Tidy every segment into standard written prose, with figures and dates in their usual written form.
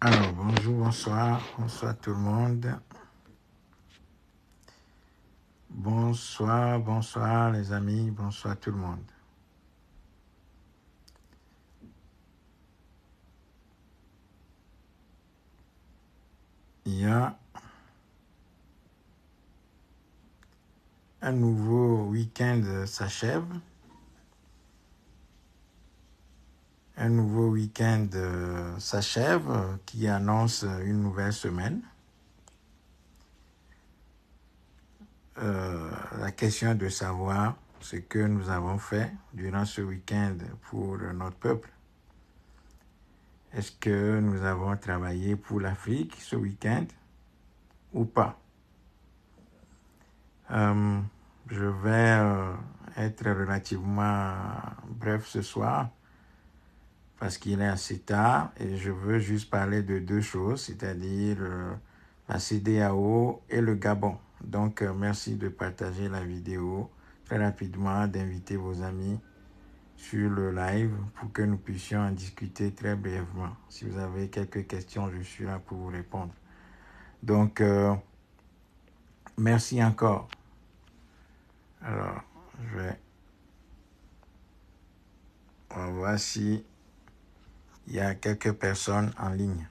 Alors, bonjour, bonsoir tout le monde. Bonsoir les amis, bonsoir tout le monde. Il y a un nouveau week-end s'achève. Un nouveau week-end s'achève qui annonce une nouvelle semaine. La question est de savoir ce que nous avons fait durant ce week-end pour notre peuple. Est-ce que nous avons travaillé pour l'Afrique ce week-end ou pas? Je vais être relativement bref ce soir parce qu'il est assez tard et je veux juste parler de deux choses, c'est-à-dire la CEDEAO et le Gabon. Donc, merci de partager la vidéo très rapidement, d'inviter vos amis sur le live pour que nous puissions en discuter très brièvement. Si vous avez quelques questions, je suis là pour vous répondre. Donc, merci encore. Alors, on va voir si il y a quelques personnes en ligne.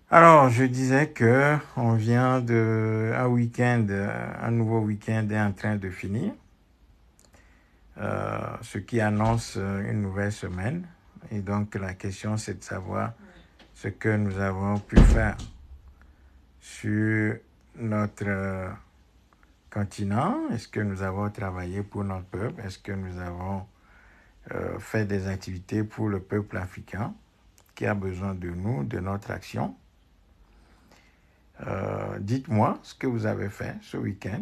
Alors, je disais que on vient de un week-end, un nouveau week-end est en train de finir, ce qui annonce une nouvelle semaine. Et donc, la question, c'est de savoir ce que nous avons pu faire sur notre continent. Est-ce que nous avons travaillé pour notre peuple? Est-ce que nous avons fait des activités pour le peuple africain qui a besoin de nous, de notre action? Dites-moi ce que vous avez fait ce week-end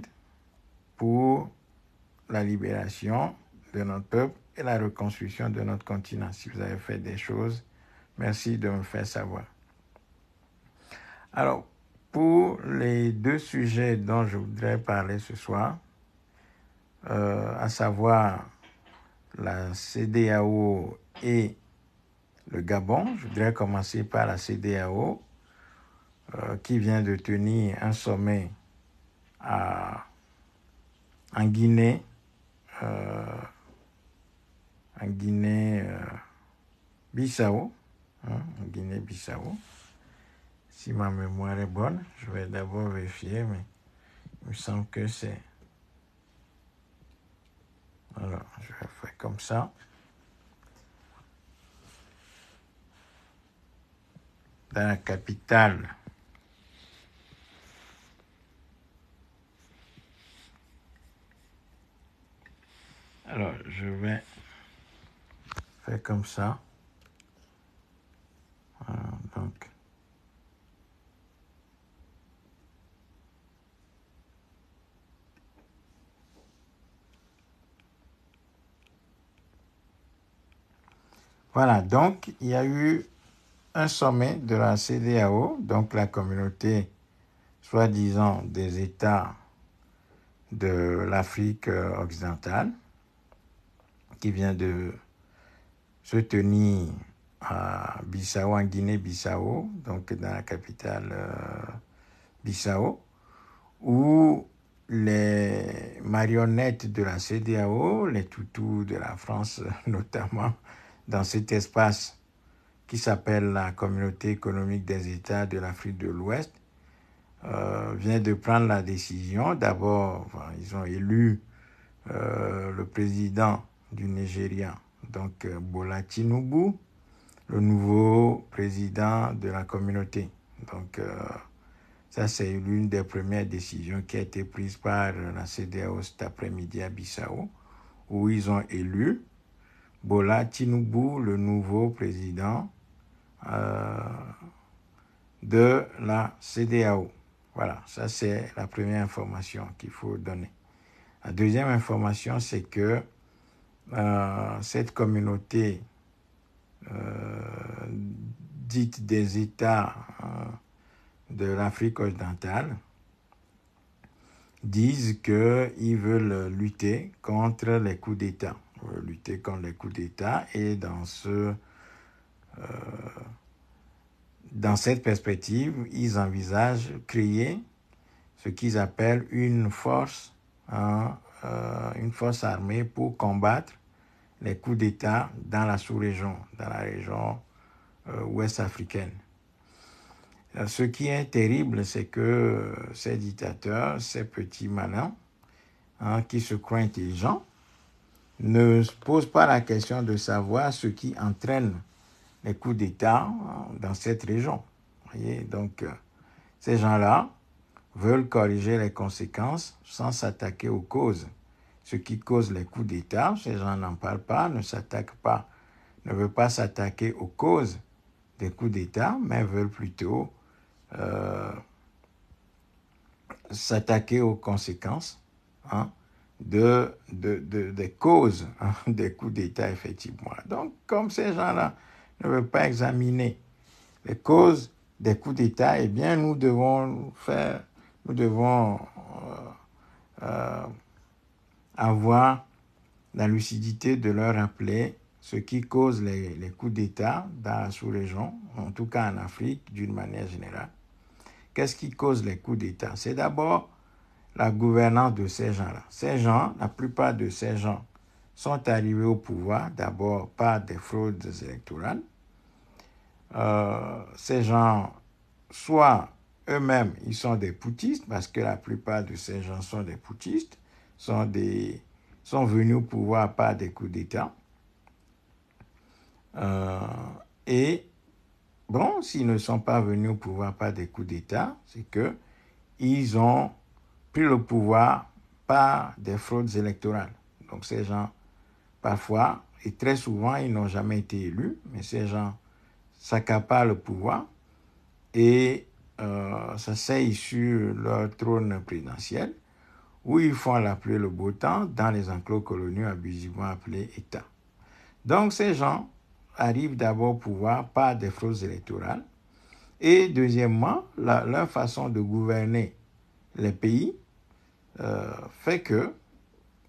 pour la libération de notre peuple et la reconstruction de notre continent. Si vous avez fait des choses, merci de me faire savoir. Alors, pour les deux sujets dont je voudrais parler ce soir, à savoir la CEDEAO et le Gabon, je voudrais commencer par la CEDEAO qui vient de tenir un sommet en Guinée, Bissau, en Guinée-Bissau. Si ma mémoire est bonne, je vais d'abord vérifier, mais il me semble que c'est... Alors, je vais faire comme ça. Dans la capitale. Alors, je vais faire comme ça. Donc, voilà, donc il y a eu un sommet de la CEDEAO, donc la communauté, soi-disant, des États de l'Afrique occidentale, qui vient de se tenir à Bissau, en Guinée-Bissau, donc dans la capitale Bissau, où les marionnettes de la CEDEAO, les toutous de la France notamment, dans cet espace qui s'appelle la Communauté économique des États de l'Afrique de l'Ouest, vient de prendre la décision. D'abord, ils ont élu le président du Nigeria, donc Bola Tinubu, le nouveau président de la communauté. Donc, ça, c'est l'une des premières décisions qui a été prise par la CEDEAO cet après-midi à Bissau, où ils ont élu Bola Tinubu, le nouveau président de la CEDEAO. Voilà, ça c'est la première information qu'il faut donner. La deuxième information, c'est que cette communauté dite des États de l'Afrique occidentale disent qu'ils veulent lutter contre les coups d'État. Et dans dans cette perspective, ils envisagent créer ce qu'ils appellent une force armée pour combattre les coups d'État dans la sous-région, dans la région ouest africaine. Ce qui est terrible, c'est que ces dictateurs, ces petits malins, qui se croient intelligents, ne se posent pas la question de savoir ce qui entraîne les coups d'État dans cette région. Voyez, donc, ces gens-là veulent corriger les conséquences sans s'attaquer aux causes. Ce qui cause les coups d'État, ces gens n'en parlent pas, ne s'attaquent pas, ne veulent pas s'attaquer aux causes des coups d'État, mais veulent plutôt s'attaquer aux conséquences des causes des coups d'État, effectivement. Donc, comme ces gens-là ne veulent pas examiner les causes des coups d'État, eh bien, nous devons avoir la lucidité de leur rappeler ce qui cause les coups d'État dans la sous-région, en tout cas en Afrique, d'une manière générale. Qu'est-ce qui cause les coups d'État? C'est d'abord la gouvernance de ces gens-là. Ces gens, la plupart de ces gens, sont arrivés au pouvoir d'abord par des fraudes électorales. Ces gens, soit eux-mêmes, ils sont des putschistes, parce que la plupart de ces gens sont des putschistes, sont venus au pouvoir par des coups d'État. Et bon, s'ils ne sont pas venus au pouvoir par des coups d'État, c'est qu'ils ont pris le pouvoir par des fraudes électorales. Donc ces gens, parfois, et très souvent, ils n'ont jamais été élus, mais ces gens s'accaparent le pouvoir et s'asseyent sur leur trône présidentiel, où ils font la pluie et le beau temps dans les enclos coloniaux abusivement appelés États. Donc ces gens arrivent d'abord au pouvoir par des fraudes électorales et deuxièmement, leur façon de gouverner les pays fait que,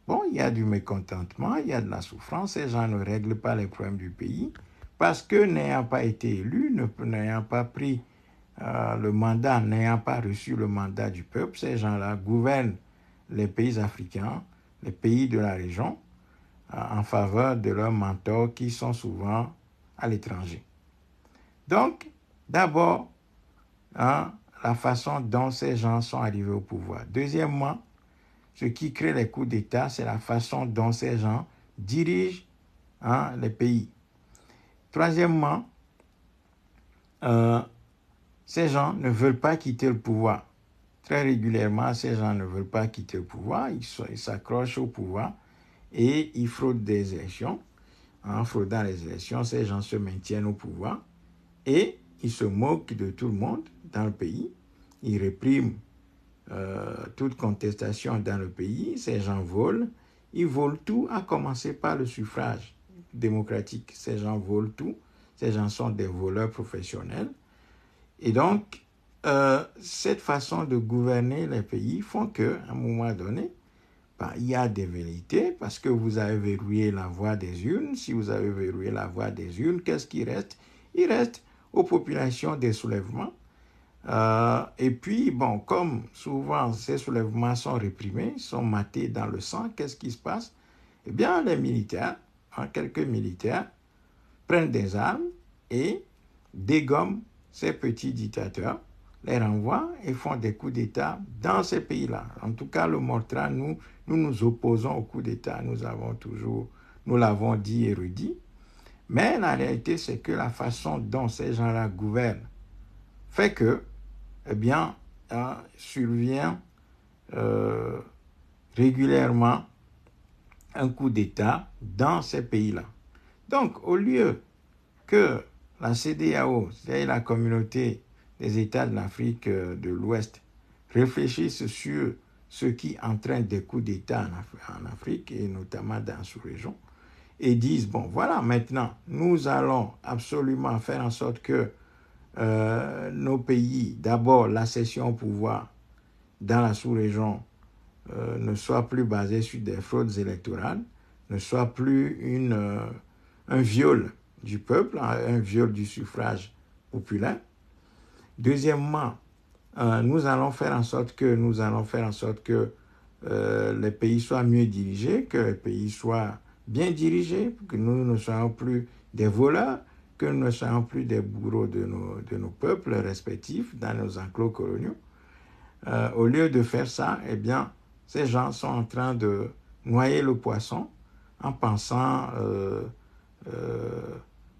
bon, il y a du mécontentement, il y a de la souffrance, ces gens ne règlent pas les problèmes du pays parce que n'ayant pas été élus, n'ayant pas pris le mandat, n'ayant pas reçu le mandat du peuple, ces gens-là gouvernent les pays africains, les pays de la région, en faveur de leurs mentors qui sont souvent à l'étranger. Donc, d'abord, la façon dont ces gens sont arrivés au pouvoir. Deuxièmement, ce qui crée les coups d'État, c'est la façon dont ces gens dirigent les pays. Troisièmement, ces gens ne veulent pas quitter le pouvoir. Très régulièrement, ces gens ne veulent pas quitter le pouvoir, ils s'accrochent au pouvoir et ils fraudent des élections. En fraudant les élections, ces gens se maintiennent au pouvoir et ils se moquent de tout le monde dans le pays. Ils répriment toute contestation dans le pays. Ces gens volent. Ils volent tout, à commencer par le suffrage démocratique. Ces gens volent tout. Ces gens sont des voleurs professionnels. Et donc, cette façon de gouverner les pays font qu'à un moment donné, il y a des velléités parce que vous avez verrouillé la voie des urnes. Si vous avez verrouillé la voie des urnes, qu'est-ce qui reste? Il reste aux populations des soulèvements. Et puis, bon, comme souvent ces soulèvements sont réprimés, sont matés dans le sang, qu'est-ce qui se passe? Eh bien, les militaires, quelques militaires, prennent des armes et dégomment ces petits dictateurs, les renvoient et font des coups d'État dans ces pays-là. En tout cas, le Mortra, nous nous opposons aux coups d'État. Nous l'avons dit et redit. Mais la réalité, c'est que la façon dont ces gens-là gouvernent fait que, eh bien, survient régulièrement un coup d'État dans ces pays-là. Donc, au lieu que la CEDEAO, c'est-à-dire la communauté des États de l'Afrique de l'Ouest, réfléchissent sur ce qui entraîne des coups d'État en Afrique, et notamment dans la sous-région, et disent, bon, voilà, maintenant, nous allons absolument faire en sorte que nos pays, d'abord, l'accession au pouvoir dans la sous-région ne soit plus basée sur des fraudes électorales, ne soit plus un viol du peuple, un viol du suffrage populaire. Deuxièmement, nous allons faire en sorte que les pays soient mieux dirigés, que les pays soient bien dirigés, que nous ne soyons plus des voleurs, que nous ne soyons plus des bourreaux de nos peuples respectifs dans nos enclos coloniaux. Au lieu de faire ça, eh bien, ces gens sont en train de noyer le poisson en pensant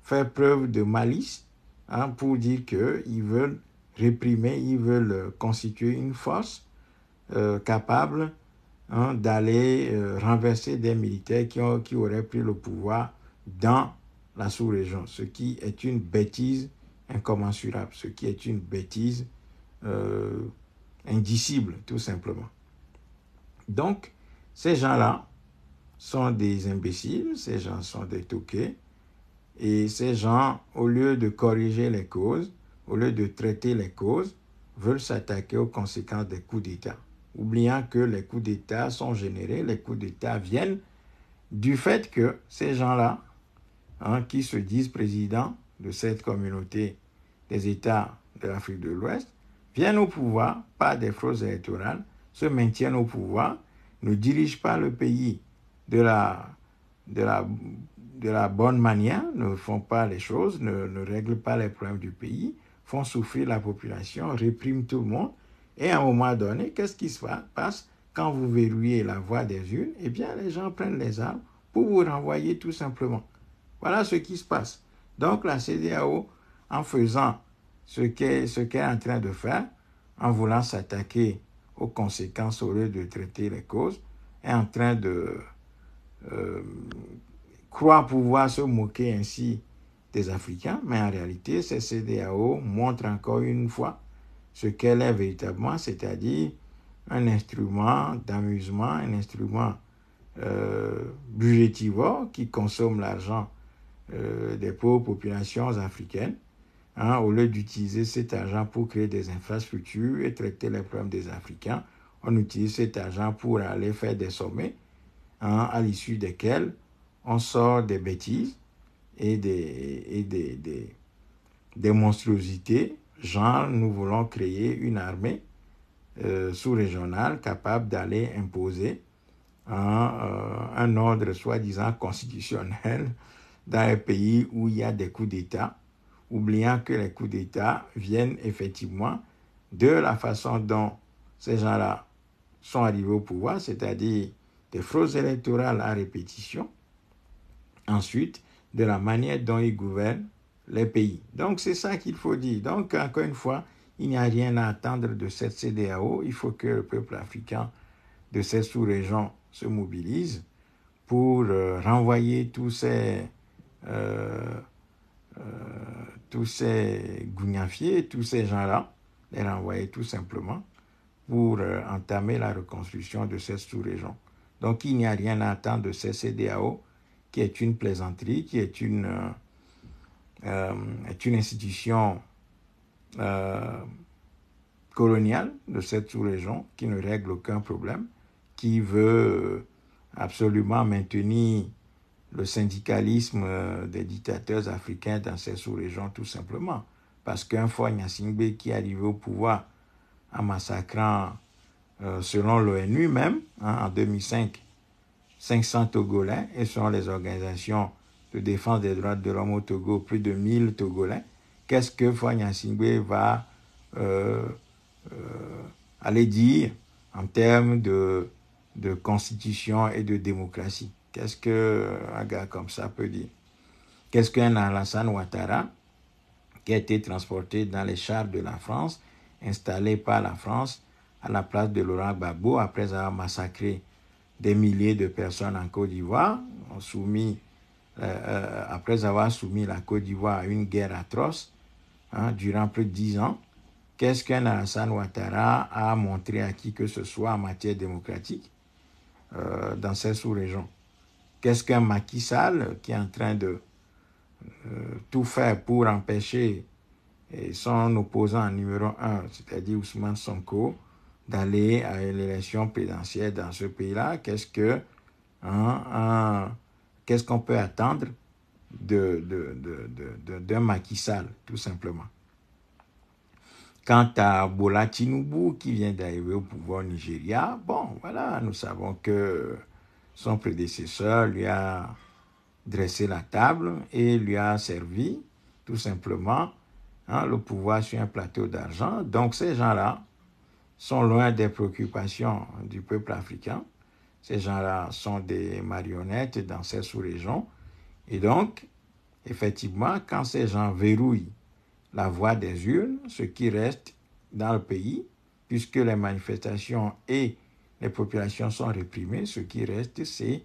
faire preuve de malice, hein, pour dire qu'ils veulent réprimer, ils veulent constituer une force capable, hein, d'aller renverser des militaires qui auraient pris le pouvoir dans la sous-région, ce qui est une bêtise incommensurable, ce qui est une bêtise indicible, tout simplement. Donc, ces gens-là sont des imbéciles, ces gens sont des toqués, et ces gens, au lieu de corriger les causes, au lieu de traiter les causes, veulent s'attaquer aux conséquences des coups d'État, oubliant que les coups d'État sont générés, les coups d'État viennent du fait que ces gens-là, hein, qui se disent présidents de cette communauté des États de l'Afrique de l'Ouest, viennent au pouvoir par des fraudes électorales, se maintiennent au pouvoir, ne dirigent pas le pays de la bonne manière, ne font pas les choses, ne règlent pas les problèmes du pays, font souffrir la population, répriment tout le monde. Et à un moment donné, qu'est-ce qui se passe quand vous verrouillez la voie des urnes? Eh bien, les gens prennent les armes pour vous renvoyer tout simplement. Voilà ce qui se passe. Donc, la CEDEAO, en faisant ce qu'elle est en train de faire, en voulant s'attaquer aux conséquences au lieu de traiter les causes, est en train de croire pouvoir se moquer ainsi des Africains, mais en réalité, cette CEDEAO montre encore une fois ce qu'elle est véritablement, c'est-à-dire un instrument d'amusement, un instrument budgétivore qui consomme l'argent des pauvres populations africaines, hein, au lieu d'utiliser cet argent pour créer des infrastructures et traiter les problèmes des Africains. On utilise cet argent pour aller faire des sommets, hein, à l'issue desquels on sort des bêtises et des monstruosités, genre nous voulons créer une armée sous-régionale capable d'aller imposer un ordre soi-disant constitutionnel dans les pays où il y a des coups d'État, oubliant que les coups d'État viennent effectivement de la façon dont ces gens-là sont arrivés au pouvoir, c'est-à-dire des fraudes électorales à répétition, ensuite de la manière dont ils gouvernent les pays. Donc c'est ça qu'il faut dire. Donc encore une fois, il n'y a rien à attendre de cette CEDEAO, il faut que le peuple africain de ces sous-régions se mobilise pour renvoyer tous ces gougnafiers, tous ces gens-là, les renvoyer tout simplement pour entamer la reconstruction de cette sous-région. Donc il n'y a rien à attendre de cette CEDEAO, qui est une plaisanterie, qui est une institution coloniale de cette sous-région, qui ne règle aucun problème, qui veut absolument maintenir le syndicalisme des dictateurs africains dans ces sous-régions, tout simplement. Parce qu'un Faure Gnassingbé qui est arrivé au pouvoir en massacrant, selon l'ONU même, hein, en 2005, 500 Togolais, et selon les organisations de défense des droits de l'homme au Togo, plus de 1000 Togolais, qu'est-ce que Faure Gnassingbé va aller dire en termes de constitution et de démocratie? Qu'est-ce qu'un gars comme ça peut dire? Qu'est-ce qu'un Alassane Ouattara, qui a été transporté dans les chars de la France, installé par la France à la place de Laurent Gbagbo, après avoir massacré des milliers de personnes en Côte d'Ivoire, après avoir soumis la Côte d'Ivoire à une guerre atroce, hein, durant plus de 10 ans? Qu'est-ce qu'un Alassane Ouattara a montré à qui que ce soit en matière démocratique dans ces sous-régions? Qu'est-ce qu'un Macky Sall qui est en train de tout faire pour empêcher son opposant numéro 1, c'est-à-dire Ousmane Sonko, d'aller à l'élection présidentielle dans ce pays-là? Qu'est-ce qu'on peut attendre d'un Macky Sall, tout simplement? Quant à Bola Tinubu, qui vient d'arriver au pouvoir au Nigeria, bon, voilà, nous savons que son prédécesseur lui a dressé la table et lui a servi, tout simplement, le pouvoir sur un plateau d'argent. Donc, ces gens-là sont loin des préoccupations du peuple africain. Ces gens-là sont des marionnettes dans ces sous-régions. Et donc, effectivement, quand ces gens verrouillent la voie des urnes, ce qui reste dans le pays, puisque les manifestations et les populations sont réprimées, ce qui reste, c'est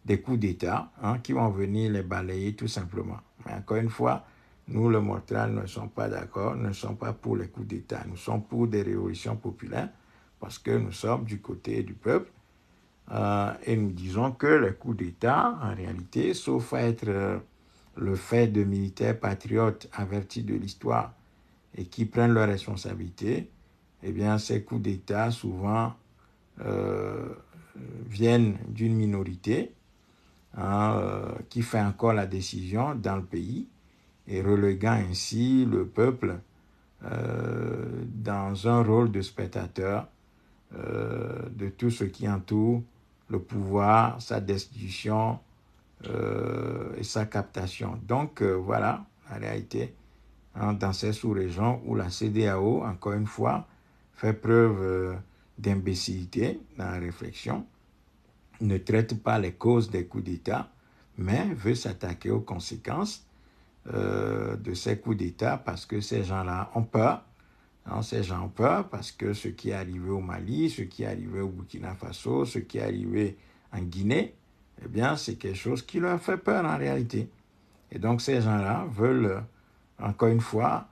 des coups d'État qui vont venir les balayer tout simplement. Mais encore une fois, nous, le Motral, ne sommes pas d'accord, ne sommes pas pour les coups d'État. Nous sommes pour des révolutions populaires parce que nous sommes du côté du peuple. Et nous disons que les coups d'État, en réalité, sauf à être le fait de militaires patriotes avertis de l'histoire et qui prennent leurs responsabilités, eh bien, ces coups d'État, souvent, viennent d'une minorité qui fait encore la décision dans le pays et reléguant ainsi le peuple dans un rôle de spectateur de tout ce qui entoure le pouvoir, sa destitution et sa captation. Donc voilà la réalité dans ces sous-régions où la CEDEAO, encore une fois, fait preuve d'imbécilité dans la réflexion, ne traite pas les causes des coups d'État, mais veut s'attaquer aux conséquences de ces coups d'État parce que ces gens-là ont peur. Ces gens ont peur parce que ce qui est arrivé au Mali, ce qui est arrivé au Burkina Faso, ce qui est arrivé en Guinée, eh bien, c'est quelque chose qui leur fait peur en réalité. Et donc, ces gens-là veulent, encore une fois,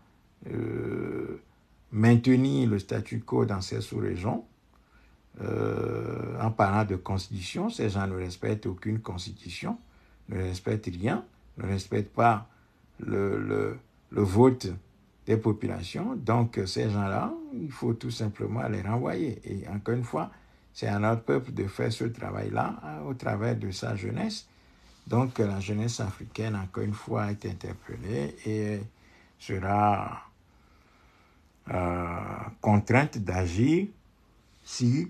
maintenir le statu quo dans ces sous-régions. En parlant de constitution, ces gens ne respectent aucune constitution, ne respectent rien, ne respectent pas le vote des populations. Donc, ces gens-là, il faut tout simplement les renvoyer. Et encore une fois, c'est à notre peuple de faire ce travail-là au travers de sa jeunesse. Donc, la jeunesse africaine, encore une fois, est interpellée et sera contrainte d'agir si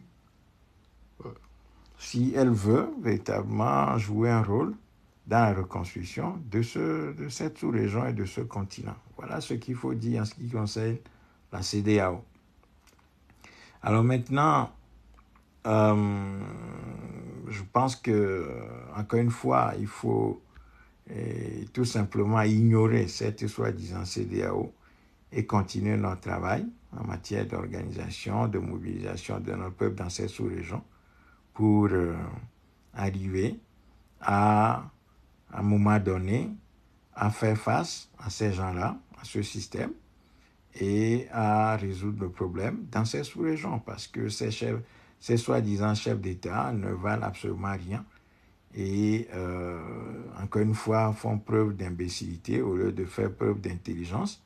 elle veut véritablement jouer un rôle dans la reconstruction de cette sous-région et de ce continent. Voilà ce qu'il faut dire en ce qui concerne la CEDEAO. Alors maintenant, je pense que, encore une fois, il faut tout simplement ignorer cette soi-disant CEDEAO et continuer notre travail en matière d'organisation, de mobilisation de notre peuple dans ces sous-régions pour arriver à un moment donné, à faire face à ces gens-là, à ce système, et à résoudre le problème dans ces sous-régions, parce que ces soi-disant chefs d'État ne valent absolument rien, et encore une fois, font preuve d'imbécilité au lieu de faire preuve d'intelligence,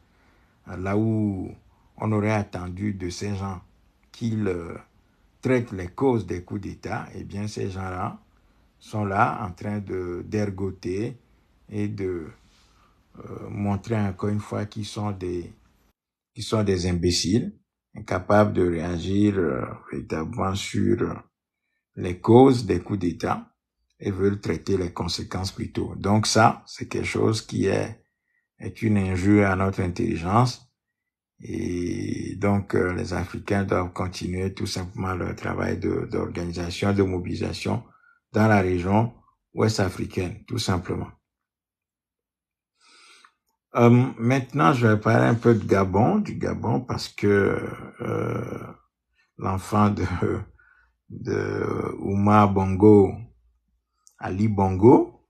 là où on aurait attendu de ces gens qu'ils traitent les causes des coups d'État, eh bien ces gens-là sont là en train d'ergoter et de montrer encore une fois qu'ils sont des imbéciles, incapables de réagir véritablement sur les causes des coups d'État et veulent traiter les conséquences plutôt. Donc ça, c'est quelque chose qui est une injure à notre intelligence. Et donc, les Africains doivent continuer tout simplement leur travail d'organisation, de mobilisation dans la région ouest africaine, tout simplement. Maintenant, je vais parler un peu du Gabon, parce que l'enfant de Ouma Bongo, Ali Bongo,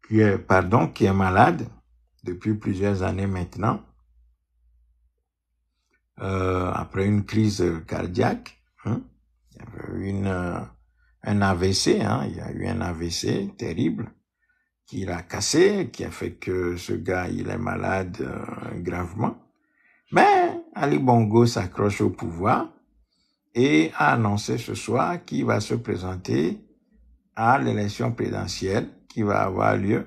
qui est malade depuis plusieurs années maintenant, après une crise cardiaque, il y avait eu un AVC, il y a eu un AVC terrible qui l'a cassé, qui a fait que ce gars, il est malade gravement. Mais Ali Bongo s'accroche au pouvoir et a annoncé ce soir qu'il va se présenter à l'élection présidentielle qui va avoir lieu,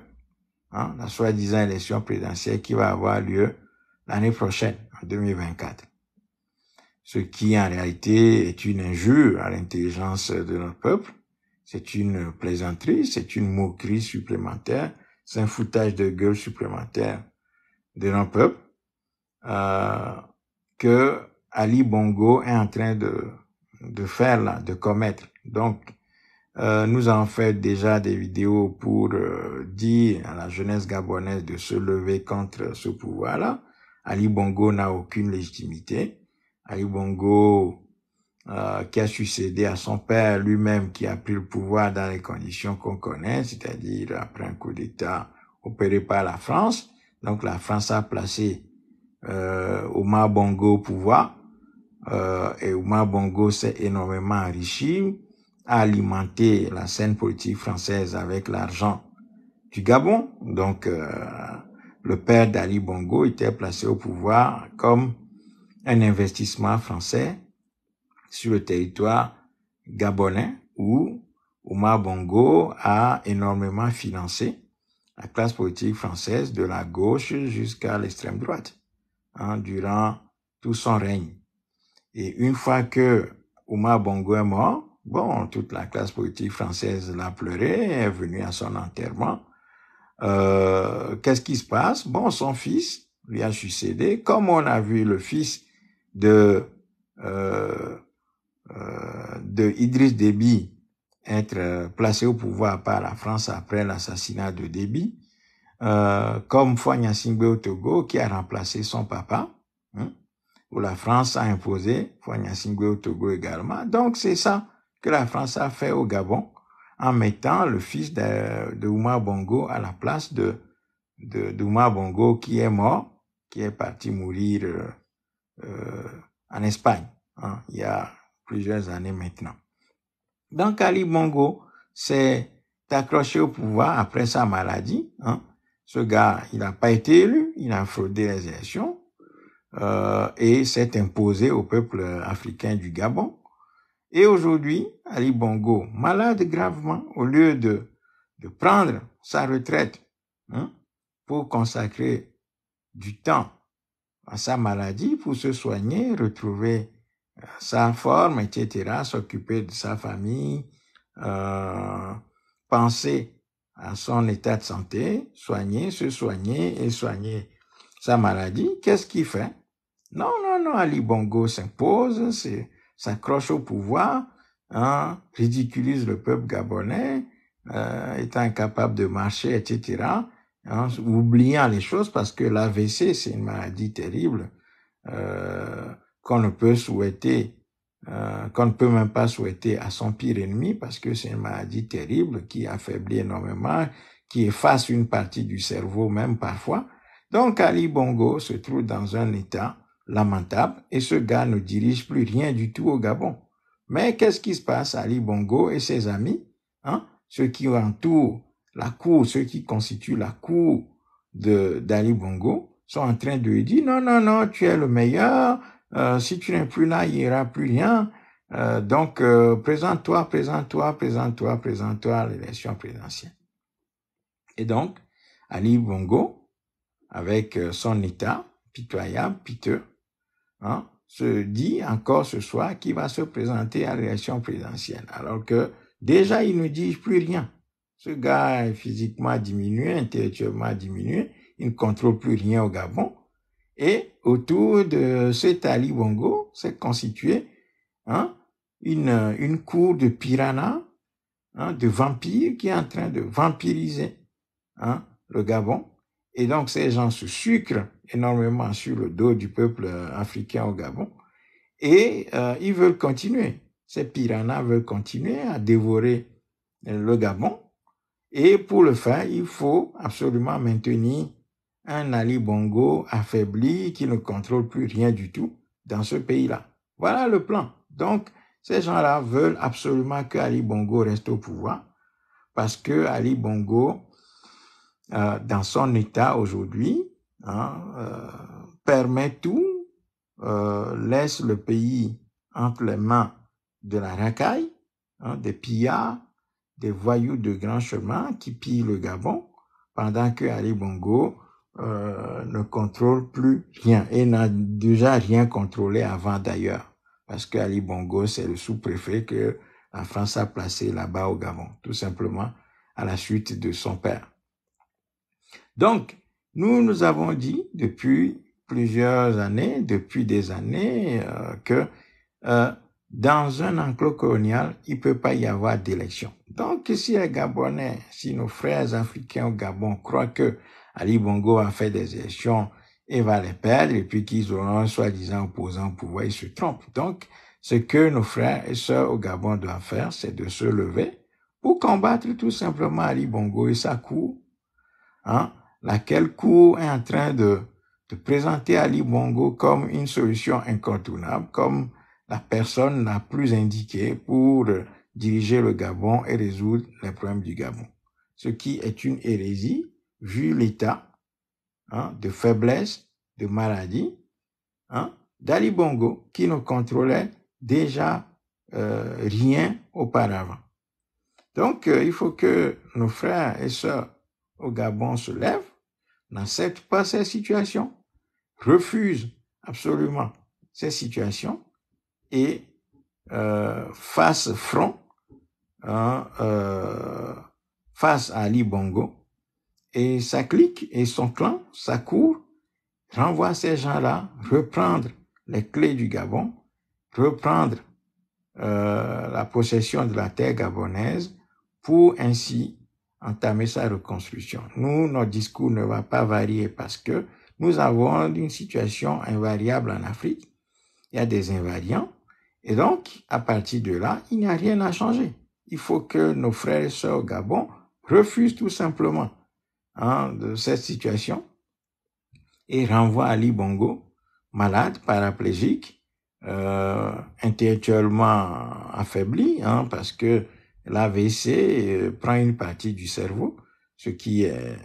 la soi-disant élection présidentielle qui va avoir lieu l'année prochaine, en 2024. Ce qui, en réalité, est une injure à l'intelligence de notre peuple. C'est une plaisanterie, c'est une moquerie supplémentaire, c'est un foutage de gueule supplémentaire de notre peuple, que Ali Bongo est en train de faire là, de commettre. Donc, nous avons fait déjà des vidéos pour dire à la jeunesse gabonaise de se lever contre ce pouvoir-là. Ali Bongo n'a aucune légitimité. Ali Bongo, qui a succédé à son père lui-même, qui a pris le pouvoir dans les conditions qu'on connaît, c'est-à-dire après un coup d'État opéré par la France. Donc la France a placé Omar Bongo au pouvoir, et Omar Bongo s'est énormément enrichi, a alimenté la scène politique française avec l'argent du Gabon. Donc le père d'Ali Bongo était placé au pouvoir comme un investissement français sur le territoire gabonais où Omar Bongo a énormément financé la classe politique française de la gauche jusqu'à l'extrême droite, durant tout son règne. Et une fois que Omar Bongo est mort, bon, toute la classe politique française l'a pleuré, est venue à son enterrement. Qu'est-ce qui se passe? Bon, son fils lui a succédé. Comme on a vu le fils de Idriss Déby être placé au pouvoir par la France après l'assassinat de Déby, comme Fagne Gnassingbé au Togo qui a remplacé son papa, où la France a imposé Fagne Gnassingbé au Togo également. Donc c'est ça que la France a fait au Gabon en mettant le fils de Oumar Bongo à la place de Oumar Bongo qui est mort, qui est parti mourir en Espagne, il y a plusieurs années maintenant. Donc Ali Bongo s'est accroché au pouvoir après sa maladie. Ce gars, il n'a pas été élu, il a fraudé les élections et s'est imposé au peuple africain du Gabon. Et aujourd'hui, Ali Bongo, malade gravement, au lieu de prendre sa retraite pour consacrer du temps à sa maladie, pour se soigner, retrouver sa forme, etc., s'occuper de sa famille, penser à son état de santé, se soigner et soigner sa maladie, qu'est-ce qu'il fait? Non, Ali Bongo s'impose, s'accroche au pouvoir, ridiculise le peuple gabonais, étant incapable de marcher, etc., oubliant les choses parce que l'AVC, c'est une maladie terrible qu'on ne peut souhaiter, qu'on ne peut même pas souhaiter à son pire ennemi parce que c'est une maladie terrible qui affaiblit énormément, qui efface une partie du cerveau même parfois. Donc Ali Bongo se trouve dans un état lamentable et ce gars ne dirige plus rien du tout au Gabon. Mais qu'est-ce qui se passe? Ali Bongo et ses amis, ceux qui entourent la cour, ceux qui constituent la cour d'Ali Bongo, sont en train de lui dire non, tu es le meilleur, si tu n'es plus là, il n'y aura plus rien. Donc, présente-toi à l'élection présidentielle. Et donc, Ali Bongo, avec son état pitoyable, piteux, se dit encore ce soir qu'il va se présenter à l'élection présidentielle. Alors que déjà, il ne dit plus rien. Ce gars est physiquement diminué, intellectuellement diminué, il ne contrôle plus rien au Gabon. Et autour de cet Ali Bongo s'est constitué une cour de piranhas, de vampires qui est en train de vampiriser le Gabon. Et donc ces gens se sucrent énormément sur le dos du peuple africain au Gabon. Et ils veulent continuer. Ces piranhas veulent continuer à dévorer le Gabon. Et pour le faire, il faut absolument maintenir un Ali Bongo affaibli qui ne contrôle plus rien du tout dans ce pays-là. Voilà le plan. Donc, ces gens-là veulent absolument que Ali Bongo reste au pouvoir parce que Ali Bongo, dans son état aujourd'hui, permet tout, laisse le pays entre les mains de la racaille, des pillards, des voyous de grand chemin qui pillent le Gabon, pendant que Ali Bongo ne contrôle plus rien et n'a déjà rien contrôlé avant d'ailleurs. Parce qu'Ali Bongo, c'est le sous-préfet que la France a placé là-bas au Gabon, tout simplement à la suite de son père. Donc, nous avons dit depuis plusieurs années, depuis des années, que dans un enclos colonial, il ne peut pas y avoir d'élection. Donc, si les Gabonais, si nos frères africains au Gabon croient que Ali Bongo a fait des élections et va les perdre, et puis qu'ils auront un soi-disant opposant au pouvoir, ils se trompent. Donc, ce que nos frères et sœurs au Gabon doivent faire, c'est de se lever pour combattre tout simplement Ali Bongo et sa cour, hein, laquelle cour est en train de présenter Ali Bongo comme une solution incontournable, comme la personne la plus indiquée pour diriger le Gabon et résoudre les problèmes du Gabon. Ce qui est une hérésie, vu l'état de faiblesse, de maladie d'Ali Bongo, qui ne contrôlait déjà rien auparavant. Donc, il faut que nos frères et sœurs au Gabon se lèvent, n'acceptent pas ces situations, refusent absolument ces situations et fassent front face à Ali Bongo et sa clique et son clan, sa cour, renvoie ces gens-là reprendre les clés du Gabon, reprendre la possession de la terre gabonaise pour ainsi entamer sa reconstruction. Nous, notre discours ne va pas varier parce que nous avons une situation invariable en Afrique. Il y a des invariants. Et donc, à partir de là, il n'y a rien à changer. Il faut que nos frères et sœurs au Gabon refusent tout simplement de cette situation et renvoient Ali Bongo, malade, paraplégique, intellectuellement affaibli, parce que l'AVC prend une partie du cerveau, ce qui est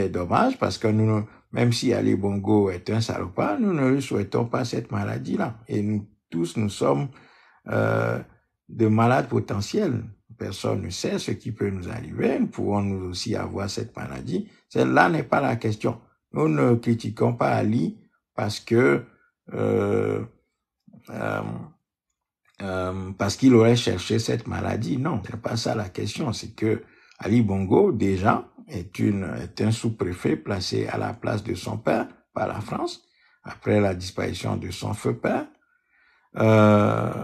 dommage parce que nous, même si Ali Bongo est un salopard, nous ne lui souhaitons pas cette maladie-là. Et nous tous, nous sommes de malades potentiels. Personne ne sait ce qui peut nous arriver. Nous pouvons nous aussi avoir cette maladie. Celle-là n'est pas la question. Nous ne critiquons pas Ali parce que parce qu'il aurait cherché cette maladie. Non, c'est pas ça la question. C'est que Ali Bongo, déjà, est un sous-préfet placé à la place de son père par la France, après la disparition de son feu père.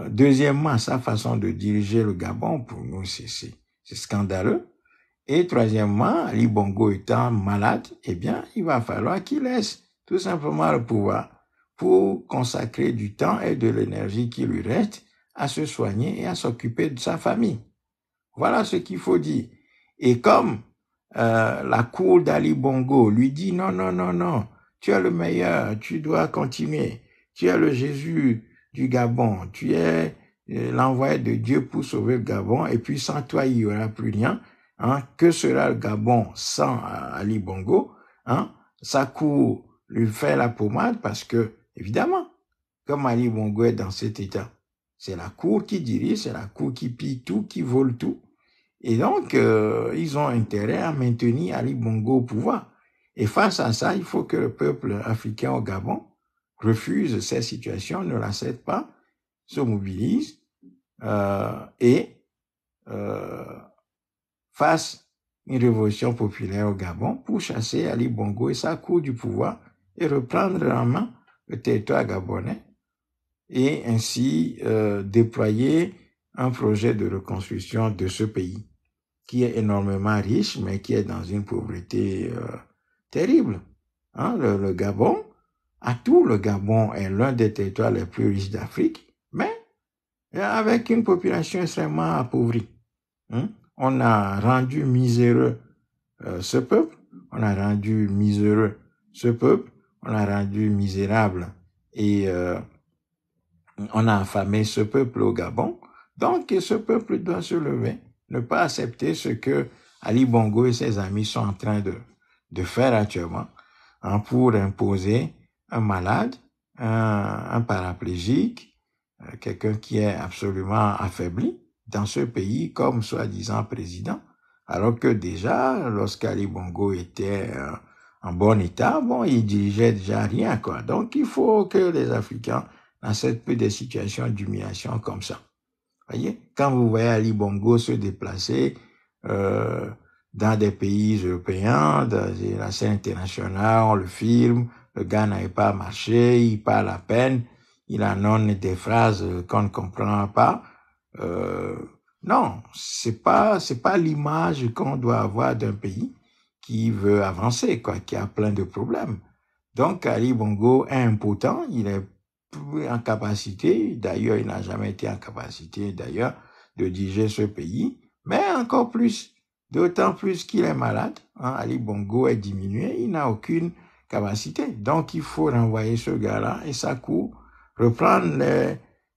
Deuxièmement, sa façon de diriger le Gabon, pour nous, c'est scandaleux. Et troisièmement, Ali Bongo étant malade, eh bien, il va falloir qu'il laisse tout simplement le pouvoir pour consacrer du temps et de l'énergie qui lui reste à se soigner et à s'occuper de sa famille. Voilà ce qu'il faut dire. Et comme la cour d'Ali Bongo lui dit non, non, non, non, tu es le meilleur, tu dois continuer, tu es le Jésus du Gabon, tu es l'envoyé de Dieu pour sauver le Gabon, et puis sans toi, il n'y aura plus rien. Que sera le Gabon sans Ali Bongo? Sa cour lui fait la pommade parce que, évidemment, comme Ali Bongo est dans cet état, c'est la cour qui dirige, c'est la cour qui pille tout, qui vole tout. Et donc, ils ont intérêt à maintenir Ali Bongo au pouvoir. Et face à ça, il faut que le peuple africain au Gabon refuse ces situations, ne l'accepte pas, se mobilise et fasse une révolution populaire au Gabon pour chasser Ali Bongo et sa cour du pouvoir et reprendre en main le territoire gabonais et ainsi déployer un projet de reconstruction de ce pays qui est énormément riche, mais qui est dans une pauvreté terrible. Le Gabon, à tout, le Gabon est l'un des territoires les plus riches d'Afrique, mais avec une population extrêmement appauvrie. On a rendu miséreux ce peuple, on a rendu miséreux ce peuple, on a rendu misérable et on a affamé ce peuple au Gabon. Donc, ce peuple doit se lever, ne pas accepter ce que Ali Bongo et ses amis sont en train de faire actuellement pour imposer un malade, un paraplégique, quelqu'un qui est absolument affaibli dans ce pays comme soi-disant président, Alors que déjà, lorsqu'Ali Bongo était en bon état, bon, il dirigeait déjà rien, quoi. Donc, il faut que les Africains n'acceptent plus des situations d'humiliation comme ça. Voyez, quand vous voyez Ali Bongo se déplacer dans des pays européens, dans la scène internationale, on le filme, le gars n'arrive pas à marcher, il parle à peine, il annonce des phrases qu'on ne comprend pas. Non, c'est pas l'image qu'on doit avoir d'un pays qui veut avancer, quoi, qui a plein de problèmes. Donc, Ali Bongo est impotent, il est plus en capacité, d'ailleurs, il n'a jamais été en capacité, d'ailleurs, de diriger ce pays, mais encore plus, d'autant plus qu'il est malade, hein, Ali Bongo est diminué, il n'a aucune capacité. Donc, il faut renvoyer ce gars-là et ça court, reprendre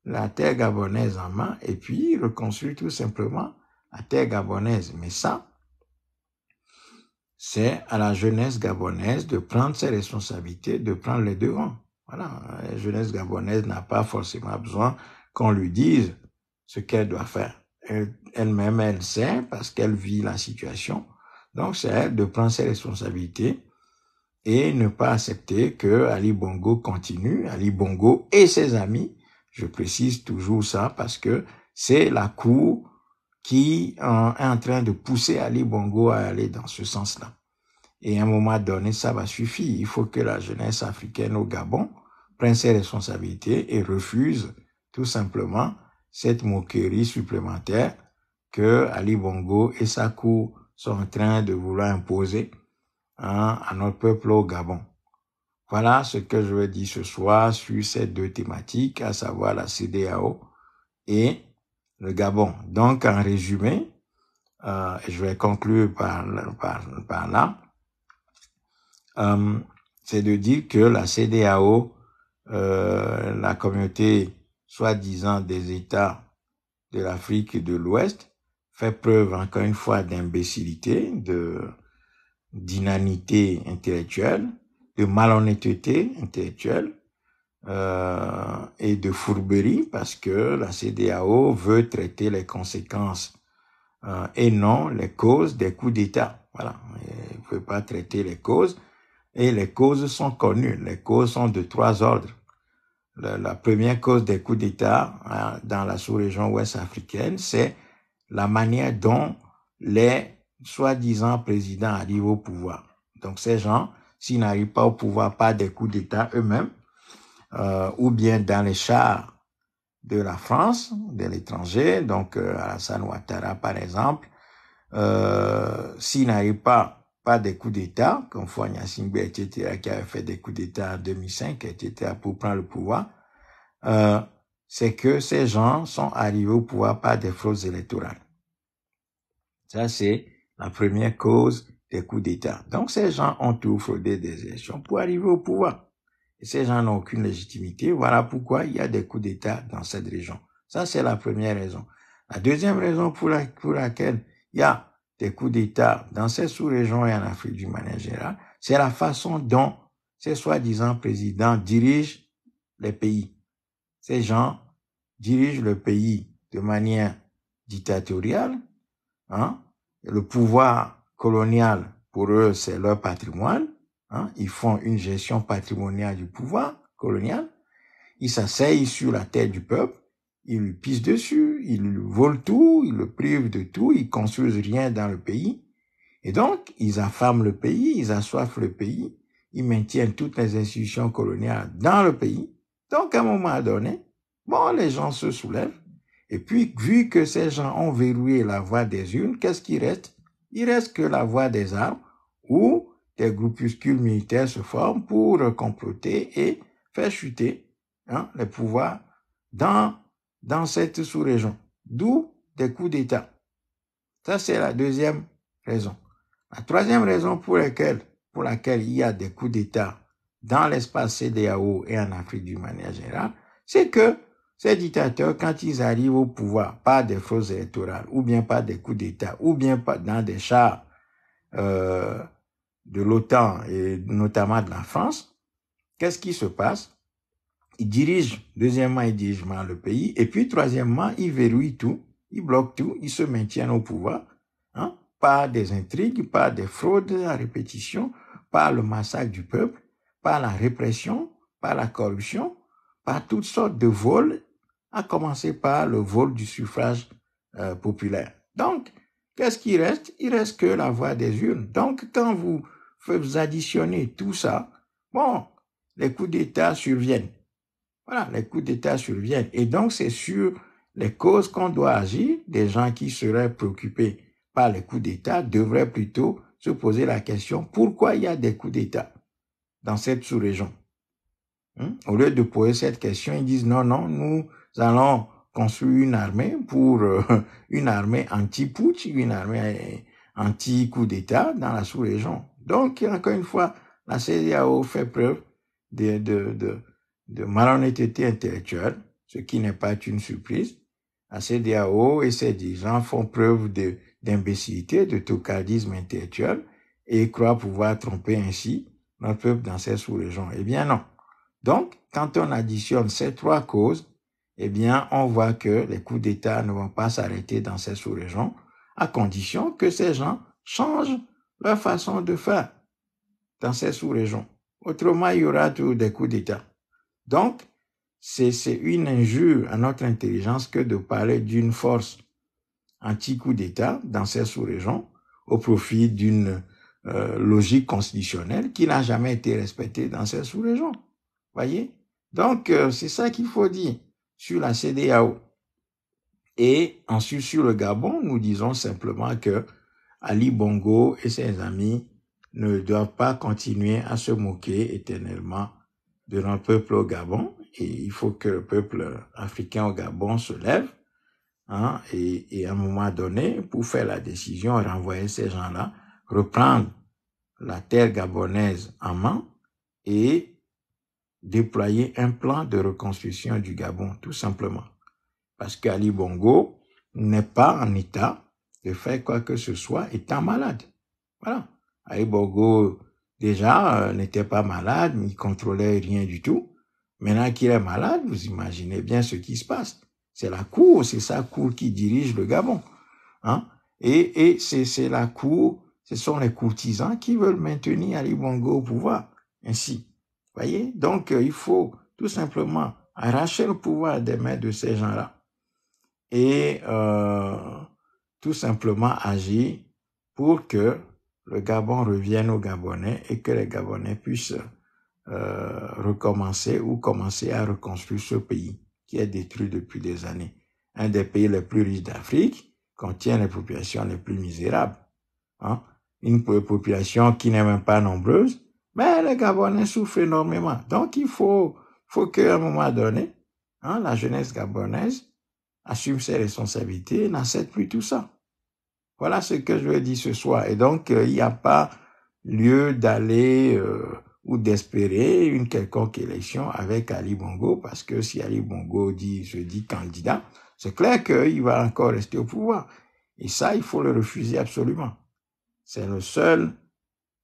la terre gabonaise en main et puis reconstruire tout simplement la terre gabonaise. Mais ça, c'est à la jeunesse gabonaise de prendre ses responsabilités, de prendre les devants. Voilà, la jeunesse gabonaise n'a pas forcément besoin qu'on lui dise ce qu'elle doit faire. Elle-même, elle sait parce qu'elle vit la situation. Donc, c'est à elle de prendre ses responsabilités et ne pas accepter que Ali Bongo continue, Ali Bongo et ses amis. Je précise toujours ça parce que c'est la cour qui est en train de pousser Ali Bongo à aller dans ce sens-là. Et à un moment donné, ça va suffire. Il faut que la jeunesse africaine au Gabon prenne ses responsabilités et refuse tout simplement cette moquerie supplémentaire que Ali Bongo et sa cour sont en train de vouloir imposer à notre peuple au Gabon. Voilà ce que je veux dire ce soir sur ces deux thématiques, à savoir la CEDEAO et le Gabon. Donc, en résumé, je vais conclure par là, c'est de dire que la CEDEAO, la communauté soi-disant des États de l'Afrique de l'Ouest, fait preuve encore une fois d'imbécilité, d'inanité intellectuelle, de malhonnêteté intellectuelle et de fourberie parce que la CEDEAO veut traiter les conséquences et non les causes des coups d'État. Voilà, il ne veut pas traiter les causes et les causes sont connues. Les causes sont de 3 ordres. La première cause des coups d'État dans la sous-région ouest africaine, c'est la manière dont les soi-disant présidents arrivent au pouvoir. Donc ces gens, s'ils n'arrivent pas au pouvoir par des coups d'État eux-mêmes, ou bien dans les chars de la France, de l'étranger, donc Alassane Ouattara par exemple, s'ils n'arrivent pas par des coups d'État, comme Fouania Singbe, etc., qui avait fait des coups d'État en 2005, etc., pour prendre le pouvoir, c'est que ces gens sont arrivés au pouvoir par des fraudes électorales. Ça, c'est la première cause des coups d'État. Donc, ces gens ont tout fraudé des élections pour arriver au pouvoir. Et ces gens n'ont aucune légitimité. Voilà pourquoi il y a des coups d'État dans cette région. Ça, c'est la première raison. La deuxième raison pour laquelle il y a des coups d'État dans ces sous-régions et en Afrique d'une manière générale, c'est la façon dont ces soi-disant présidents dirigent les pays. Ces gens dirigent le pays de manière dictatoriale. Le pouvoir colonial, pour eux, c'est leur patrimoine. Ils font une gestion patrimoniale du pouvoir colonial. Ils s'asseyent sur la tête du peuple. Ils lui pissent dessus. Ils lui volent tout. Ils le privent de tout. Ils construisent rien dans le pays. Et donc, ils affament le pays. Ils assoiffent le pays. Ils maintiennent toutes les institutions coloniales dans le pays. Donc, à un moment donné, bon, les gens se soulèvent. Et puis, vu que ces gens ont verrouillé la voie des urnes, qu'est-ce qui reste? Il reste que la voie des armes où des groupuscules militaires se forment pour comploter et faire chuter les pouvoirs dans cette sous-région. D'où des coups d'État. Ça, c'est la deuxième raison. La troisième raison pour laquelle il y a des coups d'État dans l'espace CEDEAO et en Afrique d'une manière générale, c'est que ces dictateurs, quand ils arrivent au pouvoir par des fraudes électorales, ou bien par des coups d'État, ou bien dans des chars de l'OTAN et notamment de la France, qu'est-ce qui se passe? Ils dirigent, deuxièmement, ils dirigent mal le pays, et puis troisièmement, ils verrouillent tout, ils bloquent tout, ils se maintiennent au pouvoir, par des intrigues, par des fraudes à répétition, par le massacre du peuple, par la répression, par la corruption, par toutes sortes de vols, à commencer par le vol du suffrage populaire. Donc, qu'est-ce qui reste? Il reste que la voie des urnes. Donc, quand vous additionnez tout ça, bon, les coups d'État surviennent. Voilà, les coups d'État surviennent. Et donc, c'est sur les causes qu'on doit agir. Des gens qui seraient préoccupés par les coups d'État devraient plutôt se poser la question, pourquoi il y a des coups d'État dans cette sous-région? Au lieu de poser cette question, ils disent non, nous allons construire une armée pour une armée anti-putsch, une armée anti-coup d'État dans la sous-région. Donc, encore une fois, la CEDEAO fait preuve de malhonnêteté intellectuelle, ce qui n'est pas une surprise. La CEDEAO et ses dirigeants font preuve d'imbécilité, de tocardisme intellectuel et croient pouvoir tromper ainsi notre peuple dans ces sous-régions. Eh bien non. Donc, quand on additionne ces trois causes, eh bien, on voit que les coups d'État ne vont pas s'arrêter dans ces sous-régions, à condition que ces gens changent leur façon de faire dans ces sous-régions. Autrement, il y aura toujours des coups d'État. Donc, c'est une injure à notre intelligence que de parler d'une force anti-coup d'État dans ces sous-régions au profit d'une logique constitutionnelle qui n'a jamais été respectée dans ces sous-régions. Voyez? Donc, c'est ça qu'il faut dire sur la CEDEAO. Et ensuite, sur le Gabon, nous disons simplement que Ali Bongo et ses amis ne doivent pas continuer à se moquer éternellement de notre peuple au Gabon. Et il faut que le peuple africain au Gabon se lève, et à un moment donné, pour faire la décision, renvoyer ces gens-là, reprendre la terre gabonaise en main et déployer un plan de reconstruction du Gabon, tout simplement. Parce qu'Ali Bongo n'est pas en état de faire quoi que ce soit étant malade. Voilà. Ali Bongo, déjà, n'était pas malade, il contrôlait rien du tout. Maintenant qu'il est malade, vous imaginez bien ce qui se passe. C'est la cour, c'est sa cour qui dirige le Gabon. Et c'est la cour, ce sont les courtisans qui veulent maintenir Ali Bongo au pouvoir. Ainsi. Voyez? Donc, il faut tout simplement arracher le pouvoir des mains de ces gens-là et tout simplement agir pour que le Gabon revienne aux Gabonais et que les Gabonais puissent recommencer ou commencer à reconstruire ce pays qui est détruit depuis des années. Un des pays les plus riches d'Afrique contient les populations les plus misérables. Une population qui n'est même pas nombreuse, mais les Gabonais souffrent énormément. Donc, il faut qu'à un moment donné, la jeunesse gabonaise assume ses responsabilités et n'accepte plus tout ça. Voilà ce que je veux dire ce soir. Et donc, il n'y a pas lieu d'aller ou d'espérer une quelconque élection avec Ali Bongo, parce que si Ali Bongo se dit candidat, c'est clair qu'il va encore rester au pouvoir. Et ça, il faut le refuser absolument. C'est le seul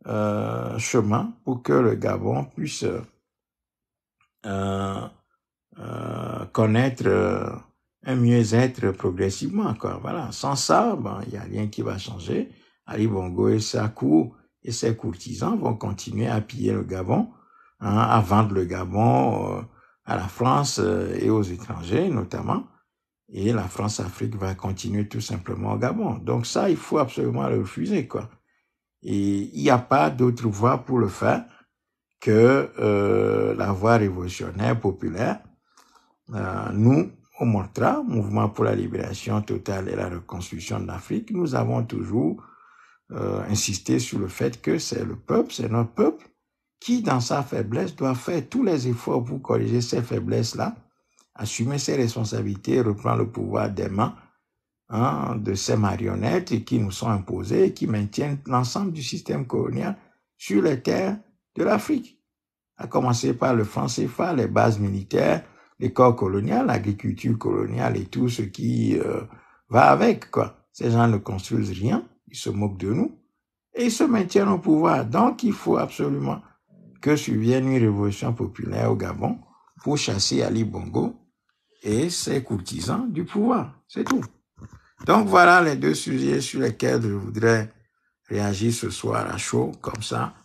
chemin pour que le Gabon puisse connaître un mieux-être progressivement, quoi. Voilà. Sans ça, il n'y a rien qui va changer. Ali Bongo et sa cour et ses courtisans vont continuer à piller le Gabon, à vendre le Gabon à la France et aux étrangers notamment. Et la France-Afrique va continuer tout simplement au Gabon. Donc ça, il faut absolument le refuser, quoi. Et il n'y a pas d'autre voie pour le faire que la voie révolutionnaire populaire. Nous, au MONTRA, Mouvement pour la libération totale et la reconstruction de l'Afrique, nous avons toujours insisté sur le fait que c'est le peuple, c'est notre peuple, qui, dans sa faiblesse, doit faire tous les efforts pour corriger ces faiblesses-là, assumer ses responsabilités, reprendre le pouvoir des mains de ces marionnettes qui nous sont imposées et qui maintiennent l'ensemble du système colonial sur les terres de l'Afrique. À commencer par le franc CFA, les bases militaires, les corps coloniaux, l'agriculture coloniale et tout ce qui va avec, quoi. Ces gens ne construisent rien, ils se moquent de nous et ils se maintiennent au pouvoir. Donc, il faut absolument que survienne une révolution populaire au Gabon pour chasser Ali Bongo et ses courtisans du pouvoir. C'est tout. Donc voilà les deux sujets sur lesquels je voudrais réagir ce soir à chaud, comme ça.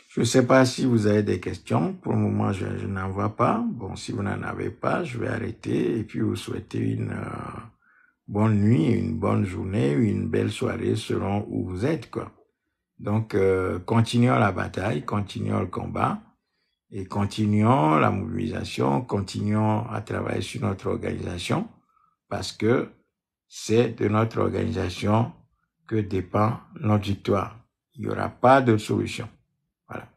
Je ne sais pas si vous avez des questions. Pour le moment, je n'en vois pas. Bon, si vous n'en avez pas, je vais arrêter et puis vous souhaiter une bonne nuit, une bonne journée, une belle soirée selon où vous êtes, quoi. Donc, continuons la bataille, continuons le combat et continuons la mobilisation, continuons à travailler sur notre organisation parce que c'est de notre organisation que dépend notre victoire. Il n'y aura pas de solution. Voilà.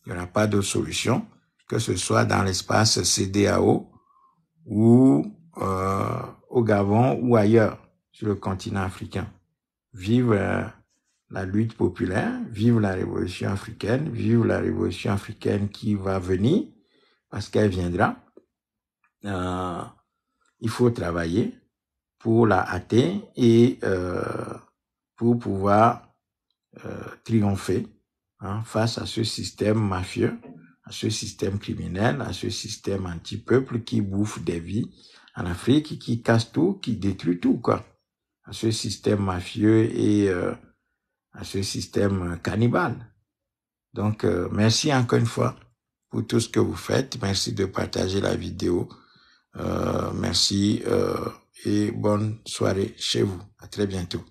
Il n'y aura pas d'autre solution, que ce soit dans l'espace CEDEAO ou au Gabon ou ailleurs sur le continent africain. Vive la lutte populaire, vive la révolution africaine, vive la révolution africaine qui va venir, parce qu'elle viendra. Il faut travailler pour la hâter et pour pouvoir triompher face à ce système mafieux, à ce système criminel, à ce système anti-peuple qui bouffe des vies en Afrique, qui casse tout, qui détruit tout, quoi. À ce système mafieux et à ce système cannibale. Donc, merci encore une fois pour tout ce que vous faites. Merci de partager la vidéo. Merci et bonne soirée chez vous. À très bientôt.